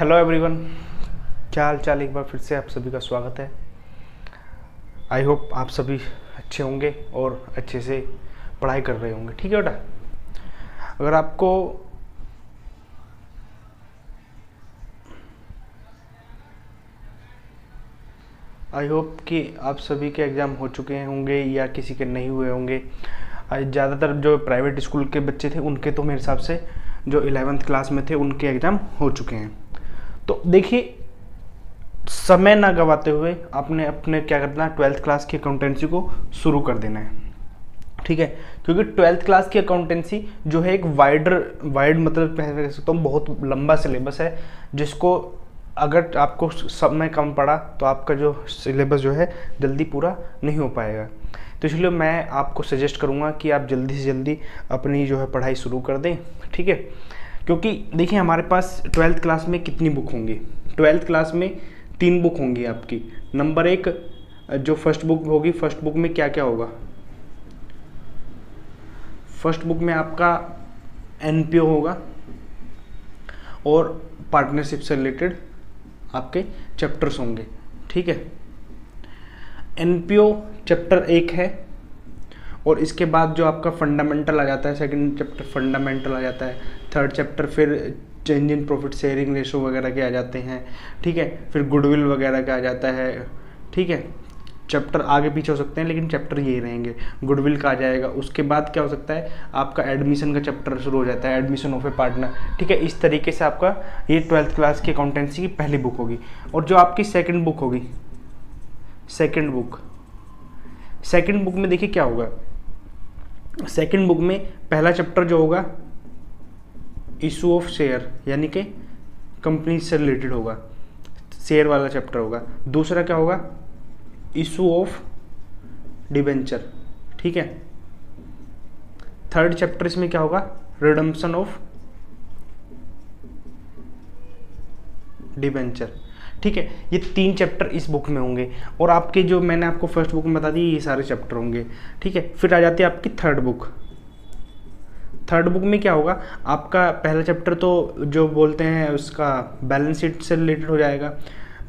Hello everyone, क्या हाल चाल। एक बार फिर से आप सभी का स्वागत है। आई होप आप सभी अच्छे होंगे और अच्छे से पढ़ाई कर रहे होंगे। ठीक है बेटा, अगर आपको आई होप कि आप सभी के एग्ज़ाम हो चुके होंगे या किसी के नहीं हुए होंगे। आज ज़्यादातर जो प्राइवेट स्कूल के बच्चे थे उनके तो मेरे हिसाब से जो 11th क्लास में थे उनके एग्ज़ाम हो चुके हैं। तो देखिए, समय ना गवाते हुए आपने अपने क्या करना है, 12th क्लास की अकाउंटेंसी को शुरू कर देना है। ठीक है, क्योंकि 12th क्लास की अकाउंटेंसी जो है एक वाइड मतलब कह सकता हूँ बहुत लंबा सिलेबस है, जिसको अगर आपको समय कम पड़ा तो आपका जो सिलेबस जो है जल्दी पूरा नहीं हो पाएगा। तो इसलिए मैं आपको सजेस्ट करूँगा कि आप जल्दी से जल्दी अपनी जो है पढ़ाई शुरू कर दें। ठीक है, क्योंकि देखिए हमारे पास 12th क्लास में कितनी बुक होंगी। 12th क्लास में 3 बुक होंगी आपकी। नंबर 1 जो फर्स्ट बुक होगी, फर्स्ट बुक में क्या क्या होगा। फर्स्ट बुक में आपका एनपीओ होगा और पार्टनरशिप से रिलेटेड आपके चैप्टर्स होंगे। ठीक है, एनपीओ चैप्टर 1 है और इसके बाद जो आपका फंडामेंटल आ जाता है, सेकंड चैप्टर फंडामेंटल आ जाता है, थर्ड चैप्टर फिर change in profit sharing ratio वगैरह के आ जाते हैं। ठीक है, फिर गुडविल वगैरह का आ जाता है। ठीक है, चैप्टर आगे पीछे हो सकते हैं लेकिन चैप्टर यही रहेंगे। गुडविल का आ जाएगा। उसके बाद क्या हो सकता है, आपका एडमिशन का चैप्टर शुरू हो जाता है, एडमिशन ऑफ ए पार्टनर। ठीक है, इस तरीके से आपका ये 12th क्लास की अकाउंटेंसी की पहली बुक होगी। और जो आपकी सेकंड बुक होगी, सेकंड बुक में देखिए क्या होगा। सेकंड बुक में पहला चैप्टर जो होगा इशू ऑफ शेयर, यानी कि कंपनी से रिलेटेड होगा, शेयर वाला चैप्टर होगा। दूसरा क्या होगा, इशू ऑफ डिबेंचर। ठीक है, थर्ड चैप्टर इसमें क्या होगा, रिडम्पशन ऑफ डिबेंचर। ठीक है, ये 3 चैप्टर इस बुक में होंगे और आपके जो मैंने आपको फर्स्ट बुक में बता दी ये सारे चैप्टर होंगे। ठीक है, फिर आ जाती है आपकी थर्ड बुक। थर्ड बुक में क्या होगा, आपका पहला चैप्टर तो जो बोलते हैं उसका बैलेंस शीट से रिलेटेड हो जाएगा।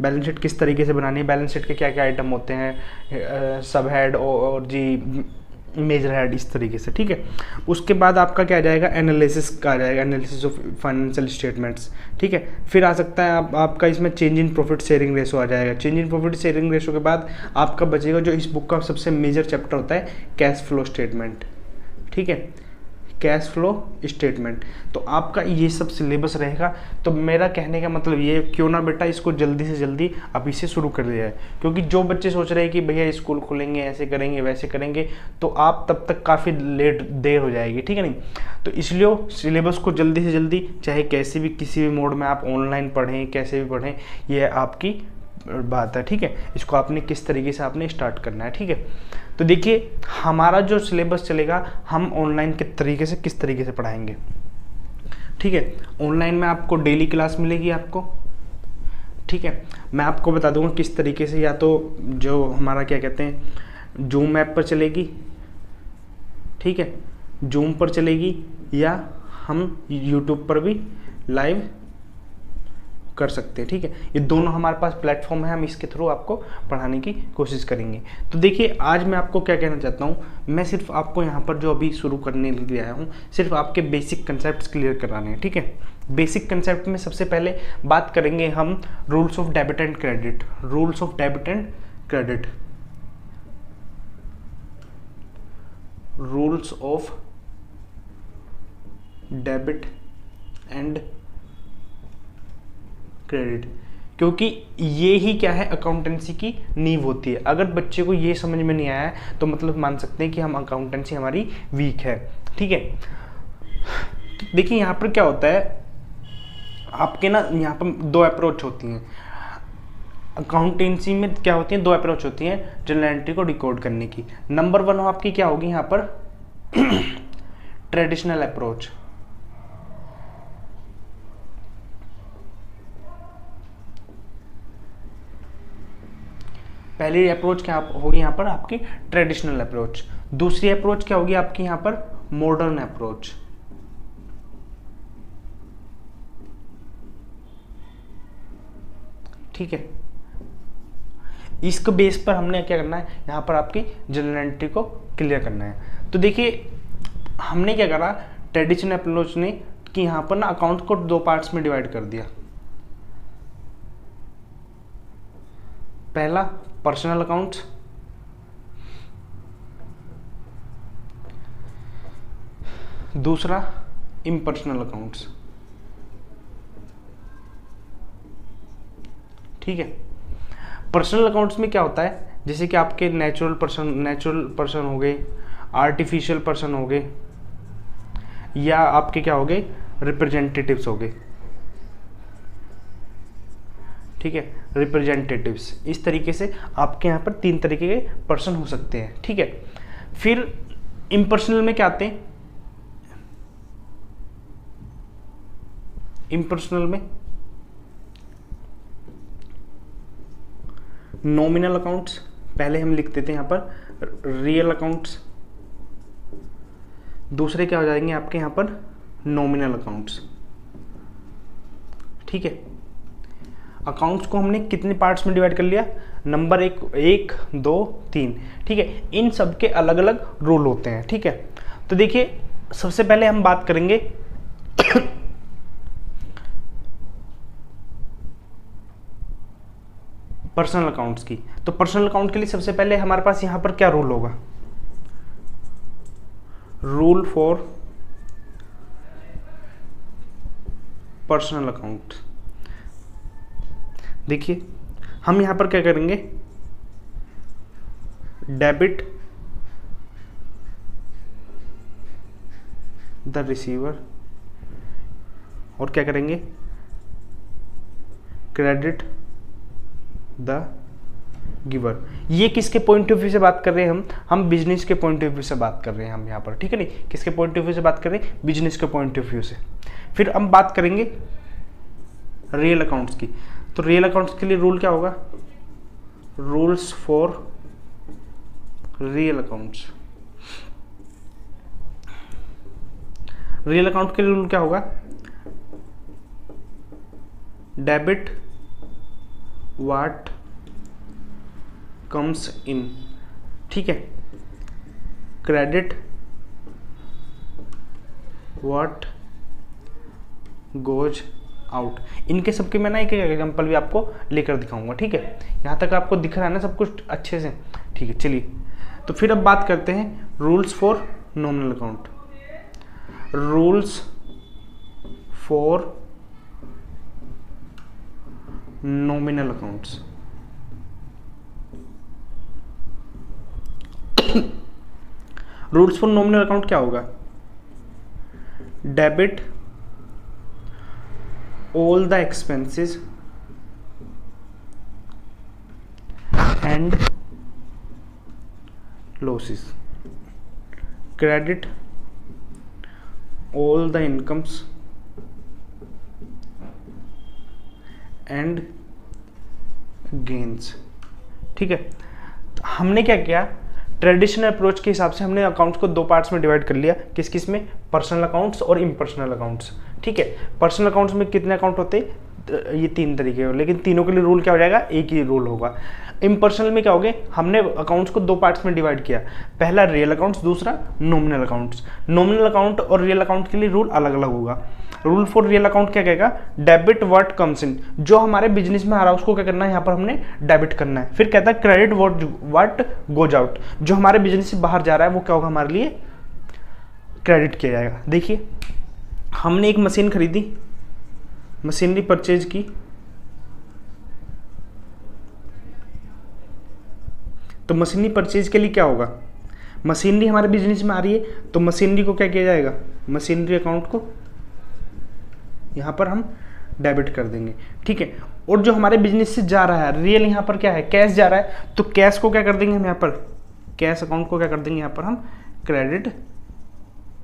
बैलेंस शीट किस तरीके से बनानी है, बैलेंस शीट के क्या क्या आइटम होते हैं, सब हेड और जी मेजर हेड, इस तरीके से। ठीक है, उसके बाद आपका क्या आ जाएगा, एनालिसिस का आ जाएगा, एनालिसिस ऑफ फाइनेंशियल स्टेटमेंट्स। ठीक है, फिर आ सकता है आपका इसमें change in profit sharing ratio आ जाएगा। Change in profit sharing ratio के बाद आपका बचेगा जो इस बुक का सबसे मेजर चैप्टर होता है, कैश फ्लो स्टेटमेंट। ठीक है, कैश फ्लो स्टेटमेंट। तो आपका ये सब सिलेबस रहेगा। तो मेरा कहने का मतलब ये, क्यों ना बेटा इसको जल्दी से जल्दी अभी से शुरू कर दिया है, क्योंकि जो बच्चे सोच रहे हैं कि भैया स्कूल खोलेंगे ऐसे करेंगे वैसे करेंगे, तो आप तब तक काफ़ी देर हो जाएगी। ठीक है नहीं, तो इसलिए सिलेबस को जल्दी से जल्दी, चाहे कैसे भी किसी भी मोड में आप ऑनलाइन पढ़ें कैसे भी पढ़ें, ये आपकी बात है। ठीक है, इसको आपने किस तरीके से आपने स्टार्ट करना है। ठीक है, तो देखिए हमारा जो सिलेबस चलेगा, हम ऑनलाइन के तरीके से किस तरीके से पढ़ाएंगे। ठीक है, ऑनलाइन में आपको डेली क्लास मिलेगी आपको। ठीक है, मैं आपको बता दूंगा किस तरीके से, या तो जो हमारा क्या कहते हैं जूम ऐप पर चलेगी। ठीक है, जूम पर चलेगी, या हम यूट्यूब पर भी लाइव कर सकते हैं। ठीक है, ये दोनों हमारे पास प्लेटफॉर्म है, हम इसके थ्रू आपको पढ़ाने की कोशिश करेंगे। तो देखिए आज मैं आपको क्या कहना चाहता हूँ, मैं सिर्फ आपको यहाँ पर जो अभी शुरू करने के लिए आया हूँ, सिर्फ आपके बेसिक कंसेप्ट क्लियर कराने हैं। ठीक है, बेसिक कंसेप्ट में सबसे पहले बात करेंगे हम rules of debit and credit. Rules of debit and credit, rules of debit and credit, क्योंकि ये ही क्या है, अकाउंटेंसी की नींव होती है। अगर बच्चे को ये समझ में नहीं आया है तो मतलब मान सकते हैं कि हम अकाउंटेंसी हमारी वीक है। ठीक है, देखिए यहाँ पर क्या होता है, आपके ना यहाँ पर 2 अप्रोच होती हैं अकाउंटेंसी में। क्या होती हैं, 2 अप्रोच होती हैं जनरल एंट्री को डिकोड करने की। नंबर 1 आपकी क्या होगी यहाँ पर, ट्रेडिशनल अप्रोच। पहली अप्रोच क्या होगी यहाँ पर आपकी, ट्रेडिशनल अप्रोच। दूसरी अप्रोच क्या होगी आपकी यहाँ पर, मॉडर्न अप्रोच। ठीक है। इसके बेस पर हमने क्या करना है, यहाँ पर आपकी जर्नल एंट्री को क्लियर करना है। तो देखिए हमने क्या करा, ट्रेडिशनल अप्रोच ने कि यहाँ पर ना अकाउंट को 2 पार्ट्स में डिवाइड कर दिया। पहला पर्सनल अकाउंट्स, दूसरा इम्पर्सनल अकाउंट्स, ठीक है। पर्सनल अकाउंट्स में क्या होता है, जैसे कि आपके नेचुरल पर्सन हो गए, आर्टिफिशियल पर्सन हो गए, या आपके क्या हो गए, रिप्रेजेंटेटिव्स हो गए, ठीक है, रिप्रेजेंटेटिव्स। इस तरीके से आपके यहाँ पर 3 तरीके के पर्सन हो सकते हैं, ठीक है। फिर इम्पर्सनल में क्या आते हैं, इम्पर्सनल में नॉमिनल अकाउंट्स, पहले हम लिख देते हैं यहाँ पर रियल अकाउंट्स, दूसरे क्या हो जाएंगे आपके यहाँ पर नॉमिनल अकाउंट्स, ठीक है। अकाउंट्स को हमने कितने पार्ट्स में डिवाइड कर लिया, नंबर 1, 2, 3, ठीक है। इन सब के अलग अलग रूल होते हैं, ठीक है। तो देखिए सबसे पहले हम बात करेंगे पर्सनल अकाउंट्स की। तो पर्सनल अकाउंट के लिए सबसे पहले हमारे पास यहाँ पर क्या रूल होगा, रूल फॉर पर्सनल अकाउंट। देखिए हम यहाँ पर क्या करेंगे, डेबिट द रिसीवर, और क्या करेंगे, क्रेडिट द गिवर। ये किसके पॉइंट ऑफ व्यू से बात कर रहे हैं हम बिजनेस के पॉइंट ऑफ व्यू से बात कर रहे हैं हम यहाँ पर, ठीक है। नहीं, किसके पॉइंट ऑफ व्यू से बात कर रहे हैं, बिजनेस के पॉइंट ऑफ व्यू से। फिर हम बात करेंगे रियल अकाउंट्स की। तो रियल अकाउंट्स के लिए रूल क्या होगा, rules for real accounts. Real account के लिए रूल क्या होगा, डेबिट व्हाट कम्स इन, ठीक है, क्रेडिट व्हाट गोज आउट। इनके सबके मैं ना एक एग्जांपल भी आपको लेकर दिखाऊंगा, ठीक है। यहाँ तक आपको दिख रहा है ना सब कुछ अच्छे से, ठीक है। चलिए तो फिर अब बात करते हैं rules for nominal account. Rules for nominal accounts. Rules for nominal account क्या होगा, debit all the expenses and losses, credit all the incomes and gains, ठीक है। तो हमने क्या किया, ट्रेडिशनल अप्रोच के हिसाब से हमने अकाउंट्स को 2 पार्ट्स में डिवाइड कर लिया, किस किस में, पर्सनल अकाउंट्स और इम्पर्सनल अकाउंट्स, ठीक है। पर्सनल अकाउंट्स में कितने अकाउंट होते हैं, ये 3 तरीके हैं, लेकिन तीनों के लिए रूल क्या हो जाएगा, एक ही रूल होगा। इम्पर्सनल में क्या हो गए, हमने अकाउंट्स को 2 पार्ट्स में डिवाइड किया, पहला रियल अकाउंट्स, दूसरा नॉमिनल अकाउंट्स। नॉमिनल अकाउंट और रियल अकाउंट के लिए रूल अलग अलग होगा। रूल फॉर रियल अकाउंट क्या कहेगा, डेबिट व्हाट कम्स इन, जो हमारे बिजनेस में आ रहा है उसको क्या करना है, यहाँ पर हमने डेबिट करना है। फिर कहता है क्रेडिट व्हाट गोज आउट, जो हमारे बिजनेस से बाहर जा रहा है वो क्या होगा, हमारे लिए क्रेडिट किया जाएगा। देखिए हमने एक मशीन खरीदी, मशीनरी परचेज की, तो मशीनरी परचेज के लिए क्या होगा, मशीनरी हमारे बिजनेस में आ रही है तो मशीनरी को क्या किया जाएगा, मशीनरी अकाउंट को यहाँ पर हम डेबिट कर देंगे, ठीक है। और जो हमारे बिजनेस से जा रहा है, रियल यहाँ पर क्या है, कैश जा रहा है, तो कैश को क्या कर देंगे हम यहाँ पर, कैश अकाउंट को क्या कर देंगे यहाँ पर हम क्रेडिट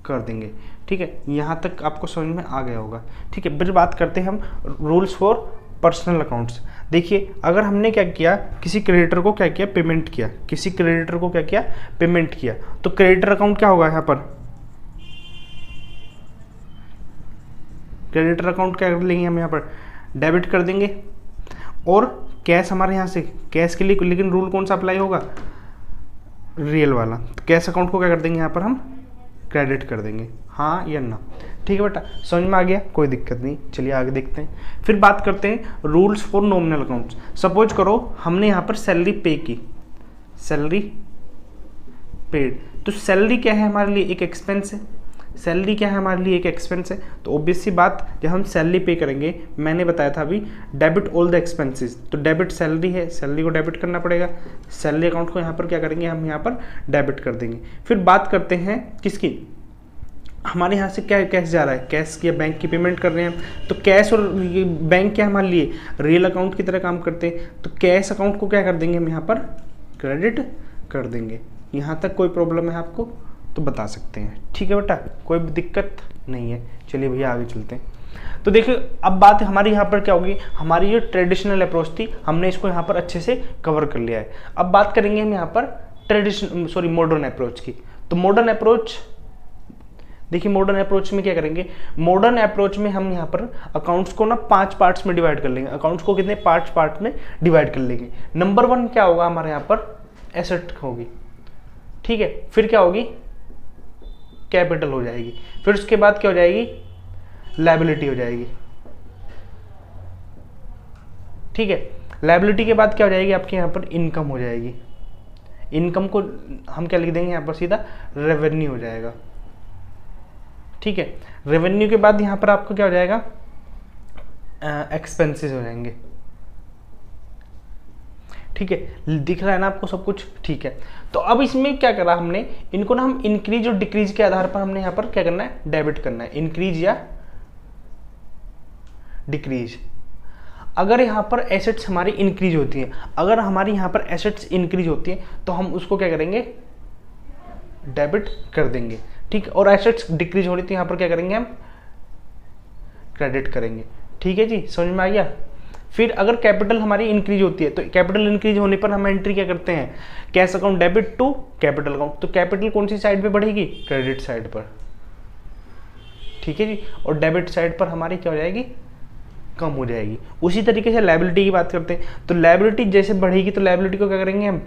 कर देंगे, ठीक है। यहाँ तक आपको समझ में आ गया होगा, ठीक है। फिर बात करते हैं हम रूल्स फॉर पर्सनल अकाउंट्स। देखिए अगर हमने क्या किया, किसी क्रेडिटर को क्या किया, पेमेंट किया, किसी क्रेडिटर को क्या किया, पेमेंट किया, तो क्रेडिटर अकाउंट क्या होगा, यहाँ पर क्रेडिटर अकाउंट क्या कर लेंगे हम, यहाँ पर डेबिट कर देंगे। और कैश हमारे यहाँ से, कैश के लिए लेकिन रूल कौन सा अप्लाई होगा, रियल वाला। तो कैश अकाउंट को क्या कर देंगे यहाँ पर हम क्रेडिट कर देंगे, हाँ या ना। ठीक है बेटा, समझ में आ गया, कोई दिक्कत नहीं। चलिए आगे देखते हैं। फिर बात करते हैं rules for nominal accounts. Suppose करो हमने यहाँ पर सैलरी पे की, सैलरी पेड, तो सैलरी क्या है हमारे लिए, एक एक्सपेंस है। सैलरी क्या है हमारे लिए, एक एक्सपेंस है। तो ऑब्वियस सी बात, जब हम सैलरी पे करेंगे, मैंने बताया था अभी डेबिट ऑल द एक्सपेंसेस, तो डेबिट सैलरी है, सैलरी को डेबिट करना पड़ेगा। सैलरी अकाउंट को यहाँ पर क्या करेंगे, हम यहाँ पर डेबिट कर देंगे। फिर बात करते हैं किसकी, हमारे यहाँ से क्या कैश जा रहा है, कैश या बैंक की पेमेंट कर रहे हैं। तो कैश और ये बैंक क्या हमारे लिए रियल अकाउंट की तरह काम करते हैं। तो कैश अकाउंट को क्या कर देंगे हम यहाँ पर क्रेडिट कर देंगे। यहाँ तक कोई प्रॉब्लम है आपको तो बता सकते हैं। ठीक है बेटा, कोई दिक्कत नहीं है। चलिए भैया आगे चलते हैं। तो देखिए अब बात हमारी यहाँ पर क्या होगी, हमारी जो ट्रेडिशनल अप्रोच थी हमने इसको यहाँ पर अच्छे से कवर कर लिया है। अब बात करेंगे हम यहाँ पर मॉडर्न अप्रोच की। तो मॉडर्न अप्रोच, देखिए मॉडर्न अप्रोच में क्या करेंगे, मॉडर्न अप्रोच में हम यहाँ पर अकाउंट्स को ना 5 पार्ट्स में डिवाइड कर लेंगे। अकाउंट्स को कितने 5 पार्ट में डिवाइड कर लेंगे। नंबर 1 क्या होगा हमारे यहाँ पर, एसेट होगी। ठीक है, फिर क्या होगी, कैपिटल हो जाएगी। फिर उसके बाद क्या हो जाएगी, लायबिलिटी हो जाएगी। ठीक है, लायबिलिटी के बाद क्या हो जाएगी आपके यहाँ पर, इनकम हो जाएगी। इनकम को हम क्या लिख देंगे यहाँ पर, सीधा रेवेन्यू हो जाएगा। ठीक है, रेवेन्यू के बाद यहाँ पर आपको क्या हो जाएगा, एक्सपेंसेस हो जाएंगे। ठीक है, दिख रहा है ना आपको सब कुछ, ठीक है। तो अब इसमें क्या करा हमने, इनको ना हम इंक्रीज और डिक्रीज के आधार पर हमने यहाँ पर क्या करना है, डेबिट करना है, इंक्रीज या डिक्रीज। अगर यहाँ पर एसेट्स हमारी इंक्रीज होती हैं, अगर हमारी यहाँ पर एसेट्स इंक्रीज होती हैं तो हम उसको क्या करेंगे, डेबिट कर देंगे। ठीक है, और एसेट्स डिक्रीज हो रही थी यहाँ पर क्या करेंगे हम, क्रेडिट करेंगे। ठीक है जी, समझ में आ गया। फिर अगर कैपिटल हमारी इंक्रीज होती है तो कैपिटल इंक्रीज होने पर हम एंट्री क्या करते हैं, cash account debit to capital account. तो कैपिटल कौन सी साइड पे बढ़ेगी, क्रेडिट साइड पर। ठीक है जी, और डेबिट साइड पर हमारी क्या हो जाएगी, कम हो जाएगी। उसी तरीके से लायबिलिटी की बात करते हैं, तो लायबिलिटी जैसे बढ़ेगी तो लायबिलिटी को क्या करेंगे हम,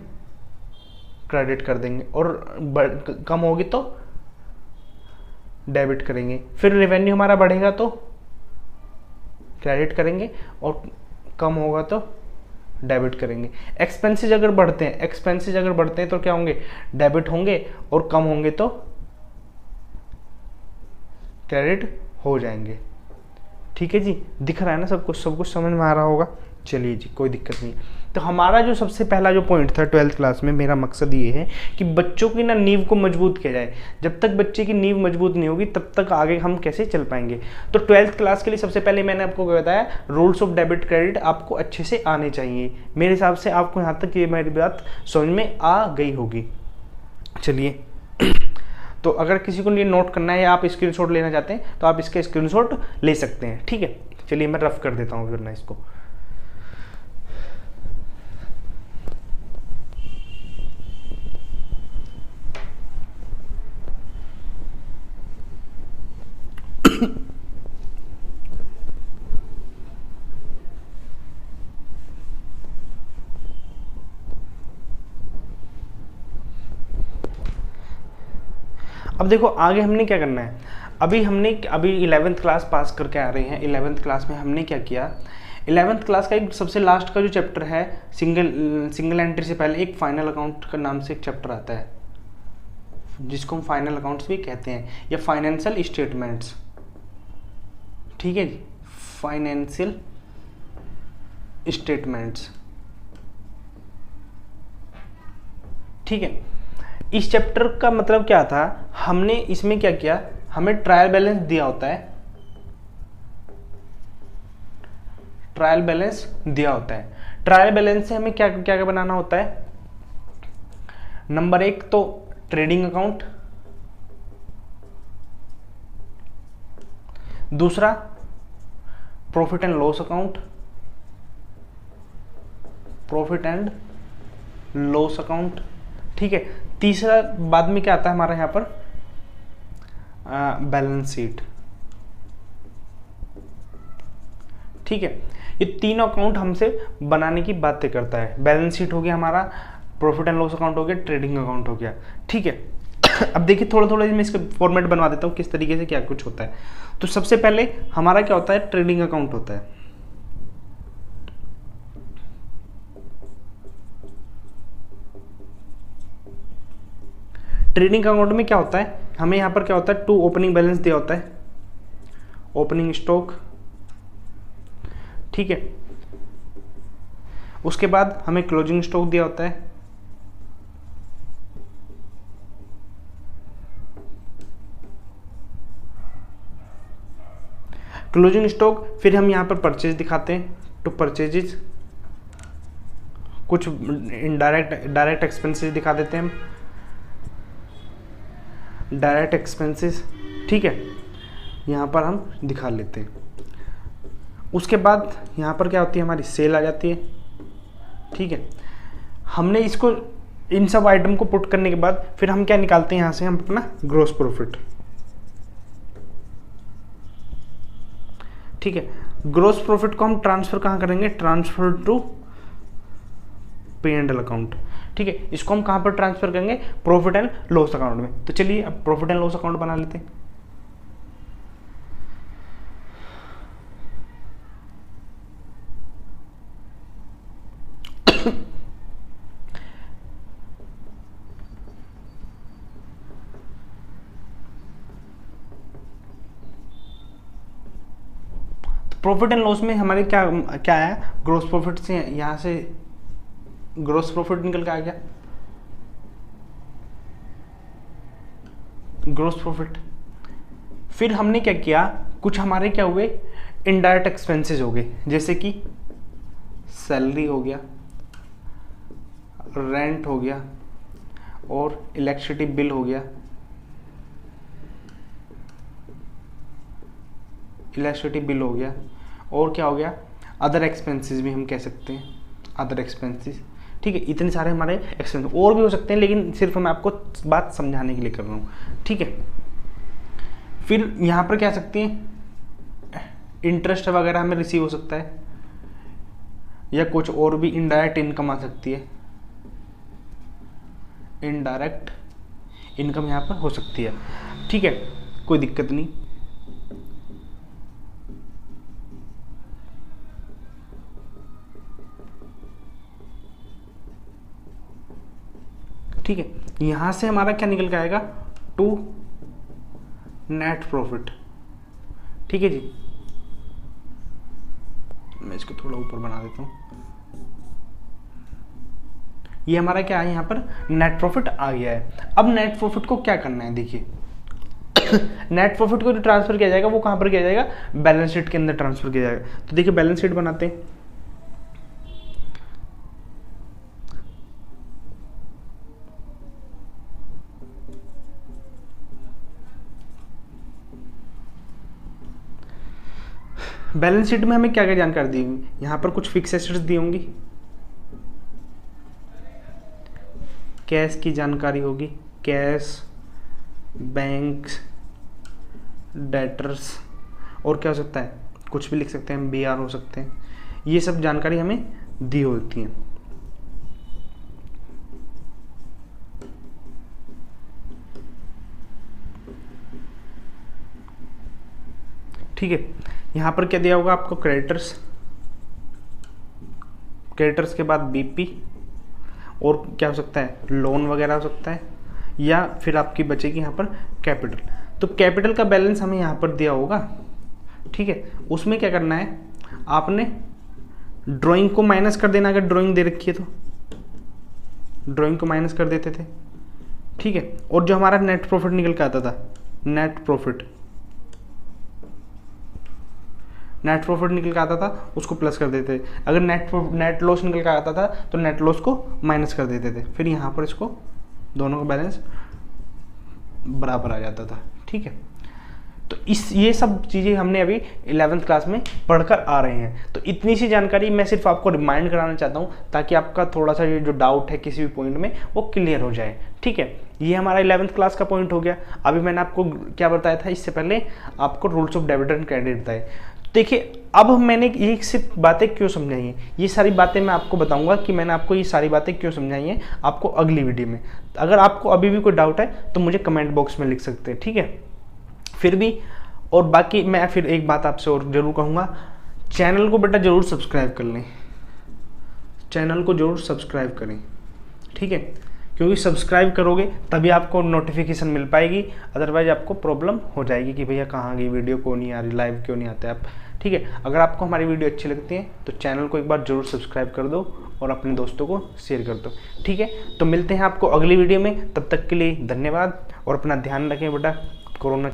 क्रेडिट कर देंगे, और कम होगी तो डेबिट करेंगे। फिर रेवेन्यू हमारा बढ़ेगा तो क्रेडिट करेंगे, और कम होगा तो डेबिट करेंगे। एक्सपेंसेस अगर बढ़ते हैं तो क्या होंगे, डेबिट होंगे, और कम होंगे तो क्रेडिट हो जाएंगे। ठीक है जी, दिख रहा है ना सब कुछ समझ में आ रहा होगा। चलिए जी, कोई दिक्कत नहीं। तो हमारा जो सबसे पहला जो पॉइंट था 12th क्लास में, मेरा मकसद ये है कि बच्चों की ना नींव को मजबूत किया जाए। जब तक बच्चे की नींव मजबूत नहीं होगी तब तक आगे हम कैसे चल पाएंगे। तो 12th क्लास के लिए सबसे पहले मैंने आपको बताया, रूल्स ऑफ डेबिट क्रेडिट आपको अच्छे से आने चाहिए। मेरे हिसाब से आपको यहाँ तक ये मेरी बात समझ में आ गई होगी। चलिए तो अगर किसी को ये नोट करना है या आप स्क्रीनशॉट लेना चाहते हैं तो आप इसके स्क्रीनशॉट ले सकते हैं। ठीक है, चलिए मैं रफ कर देता हूँ फिर ना इसको। अब देखो आगे हमने क्या करना है। अभी 11th क्लास पास करके आ रहे हैं। 11th क्लास में हमने क्या किया, 11th क्लास का एक सबसे लास्ट का जो चैप्टर है, सिंगल एंट्री से पहले एक फाइनल अकाउंट का नाम से एक चैप्टर आता है, जिसको हम फाइनल अकाउंट्स भी कहते हैं, या फाइनेंशियल स्टेटमेंट्स। ठीक है जी, फाइनेंशियल स्टेटमेंट्स। ठीक है, इस चैप्टर का मतलब क्या था, हमने इसमें क्या किया, हमें ट्रायल बैलेंस दिया होता है, ट्रायल बैलेंस दिया होता है। ट्रायल बैलेंस से हमें क्या क्या बनाना होता है, नंबर 1 तो ट्रेडिंग अकाउंट, दूसरा profit and loss account, profit and loss account. ठीक है, तीसरा बाद में क्या आता है हमारा यहाँ पर, बैलेंस शीट। ठीक है, ये तीनों अकाउंट हमसे बनाने की बातें करता है। बैलेंस शीट हो गया हमारा, प्रॉफिट एंड लॉस अकाउंट हो गया, ट्रेडिंग अकाउंट हो गया, ठीक है। अब देखिए थोड़ा थोड़ा मैं इसका फॉर्मेट बनवा देता हूँ किस तरीके से क्या कुछ होता है। तो सबसे पहले हमारा क्या होता है, ट्रेडिंग अकाउंट होता है। ट्रेडिंग अकाउंट में क्या होता है, हमें यहाँ पर क्या होता है, टू ओपनिंग बैलेंस दिया होता है, ओपनिंग स्टॉक, ठीक है। उसके बाद हमें क्लोजिंग स्टॉक दिया होता है, क्लोजिंग स्टॉक। फिर हम यहाँ पर परचेज दिखाते हैं, टू परचेजेस, कुछ डायरेक्ट एक्सपेंसेस दिखा देते हैं हम, डायरेक्ट एक्सपेंसेस, ठीक है, यहाँ पर हम दिखा लेते हैं। उसके बाद यहाँ पर क्या होती है, हमारी सेल आ जाती है, ठीक है। हमने इसको इन सब आइटम को पुट करने के बाद फिर हम क्या निकालते हैं यहाँ से, हम अपना ग्रॉस प्रॉफिट, ठीक है। ग्रॉस प्रॉफिट को हम ट्रांसफर कहाँ करेंगे, ट्रांसफर टू पे एंड एल अकाउंट, ठीक है। इसको हम कहाँ पर ट्रांसफर करेंगे, प्रॉफिट एंड लॉस अकाउंट में। तो चलिए अब प्रॉफिट एंड लॉस अकाउंट बना लेते हैं। प्रॉफिट एंड लॉस में हमारे क्या क्या है, ग्रॉस प्रॉफिट से यहाँ से ग्रॉस प्रॉफिट निकल के आ गया, ग्रॉस प्रॉफिट। फिर हमने क्या किया, कुछ हमारे क्या हुए, इनडायरेक्ट एक्सपेंसेस हो गए, जैसे कि सैलरी हो गया, रेंट हो गया, और इलेक्ट्रिसिटी बिल हो गया, इलेक्ट्रिसिटी बिल हो गया, और क्या हो गया, अदर एक्सपेंसेस भी हम कह सकते हैं, अदर एक्सपेंसेस, ठीक है। इतने सारे हमारे एक्सपेंस और भी हो सकते हैं, लेकिन सिर्फ मैं आपको बात समझाने के लिए कर रहा हूँ, ठीक है। फिर यहाँ पर क्या सकते हैं, इंटरेस्ट वगैरह हमें रिसीव हो सकता है, या कुछ और भी इनडायरेक्ट इनकम आ सकती है, इनडायरेक्ट इनकम यहाँ पर हो सकती है, ठीक है, कोई दिक्कत नहीं। ठीक है, यहां से हमारा क्या निकल के आएगा, टू नेट प्रॉफिट, ठीक है जी। मैं इसको थोड़ा ऊपर बना देता हूं, ये हमारा क्या है, यहाँ पर नेट प्रॉफिट आ गया है। अब नेट प्रॉफिट को क्या करना है, देखिए नेट प्रॉफिट को जो ट्रांसफर किया जाएगा वो कहां पर किया जाएगा, बैलेंस शीट के अंदर ट्रांसफर किया जाएगा। तो देखिए बैलेंस शीट बनाते हैं, बैलेंस शीट में हमें क्या क्या जानकारी दी होंगी, यहाँ पर कुछ फिक्स एसेट्स दी होंगी, कैश की जानकारी होगी, कैश, बैंक, डेटर्स, और क्या हो सकता है, कुछ भी लिख सकते हैं, BR हो सकते हैं, ये सब जानकारी हमें दी होती है। ठीक है, यहाँ पर क्या दिया होगा आपको, क्रेडिटर्स, क्रेडिटर्स के बाद BP, और क्या हो सकता है, लोन वगैरह हो सकता है, या फिर आपकी बचेगी यहाँ पर कैपिटल। तो कैपिटल का बैलेंस हमें यहाँ पर दिया होगा, ठीक है। उसमें क्या करना है, आपने ड्राइंग को माइनस कर देना, अगर ड्राइंग दे रखी है तो ड्राइंग को माइनस कर देते थे, ठीक है। और जो हमारा नेट प्रॉफिट निकल के आता था, नेट प्रॉफिट निकल के आता था उसको प्लस कर देते थे। अगर नेट लॉस निकल के आता था तो नेट लॉस को माइनस कर देते थे, फिर यहाँ पर इसको दोनों का बैलेंस बराबर आ जाता था, ठीक है। तो ये सब चीज़ें हमने अभी 11th क्लास में पढ़कर आ रहे हैं। तो इतनी सी जानकारी मैं सिर्फ आपको रिमाइंड कराना चाहता हूँ, ताकि आपका थोड़ा सा ये जो डाउट है किसी भी पॉइंट में वो क्लियर हो जाए, ठीक है। ये हमारा 11th क्लास का पॉइंट हो गया। अभी मैंने आपको क्या बताया था, इससे पहले आपको rules of debit and credit बताए। देखिए अब मैंने ये सिर्फ बातें क्यों समझाई हैं, ये सारी बातें मैं आपको बताऊंगा कि मैंने आपको ये सारी बातें क्यों समझाई हैं आपको अगली वीडियो में। अगर आपको अभी भी कोई डाउट है तो मुझे कमेंट बॉक्स में लिख सकते हैं, ठीक है। फिर भी और बाकी मैं फिर एक बात आपसे और ज़रूर कहूँगा, चैनल को बेटा ज़रूर सब्सक्राइब कर लें, चैनल को ज़रूर सब्सक्राइब करें, ठीक है, क्योंकि सब्सक्राइब करोगे तभी आपको नोटिफिकेशन मिल पाएगी, अदरवाइज आपको प्रॉब्लम हो जाएगी कि भैया कहाँ गई वीडियो, क्यों नहीं आ रही, लाइव क्यों नहीं आते आप, ठीक है। अगर आपको हमारी वीडियो अच्छी लगती है तो चैनल को एक बार ज़रूर सब्सक्राइब कर दो और अपने दोस्तों को शेयर कर दो, ठीक है। तो मिलते हैं आपको अगली वीडियो में, तब तक के लिए धन्यवाद और अपना ध्यान रखें बेटा। कोरोना